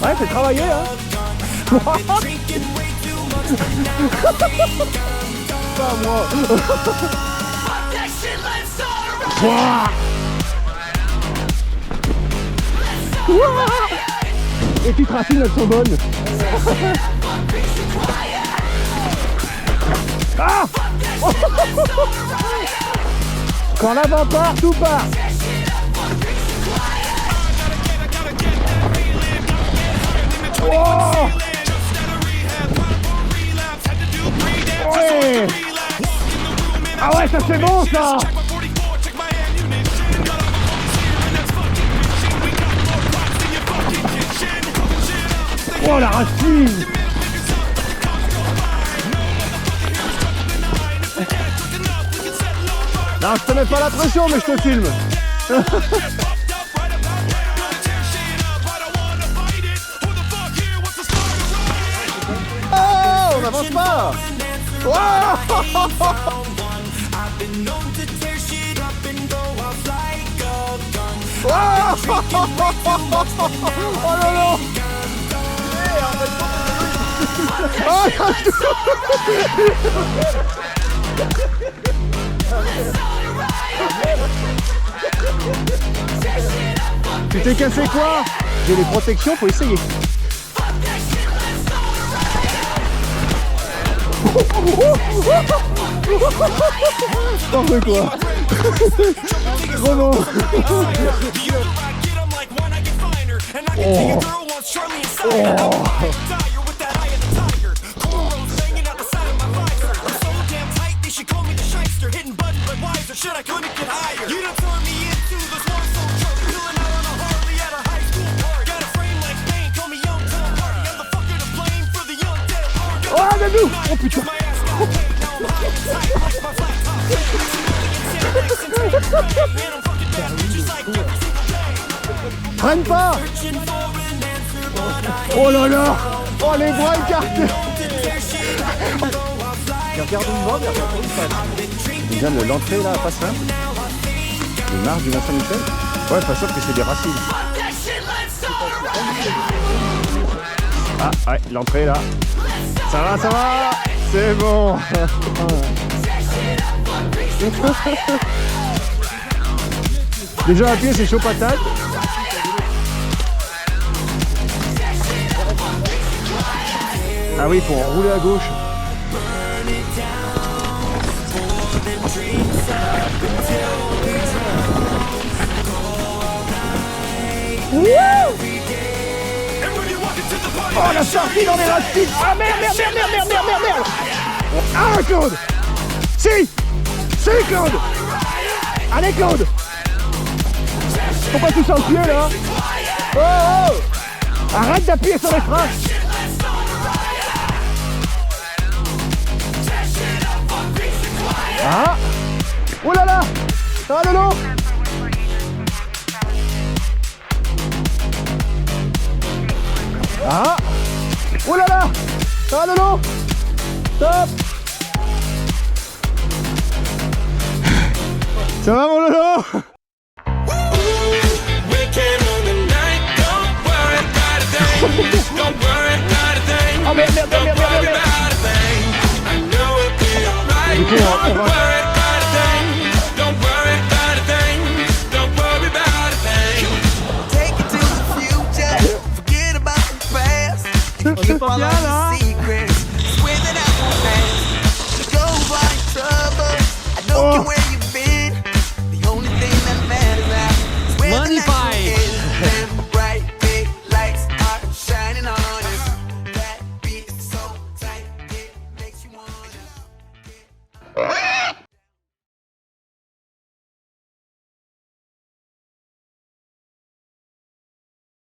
Ouais, c'est travaillé, hein. Pas moi. Les petites racines, elles sont bonnes. Ah. Quand l'avant part, tout part. Oh. Ouais. Ah ouais, ça c'est bon ça. Oh la racine. Non, je te mets pas la pression, mais je te filme. Oh, on n'avance pas. Oh, oh non, non. Tu t'es cassé quoi? J'ai les protections, faut essayer. N'importe quoi. Oh non. Oh. Oh. Oh, Dadou! Oh putain! Traîne pas! Oh là là! Oh les bras écartés! Regarde une bande, regarde une face. Il vient de l'entrée là, pas simple. Les marches du Mont-Saint-Michel. Ouais, pas sûr que c'est des racines. Ah ouais, l'entrée là. Ça va, ça va. C'est bon. Déjà à pied c'est chaud patate. Ah oui, pour rouler à gauche. Oh la sortie dans les racines. Ah merde, merde, merde, merde, merde, merde, merde, merde. Ah Claude. Si. Si Claude. Allez Claude. Faut pas toucher le pied là. Oh, oh. Arrête d'appuyer sur les freins. Ah. Oh là là. Ah Lolo. Ah. Oh là là. Ah Lolo. Stop. Ça va mon Lolo? Oh merde, merde, merde, merde, merde, merde. Du coup, on va... On est pas bien là.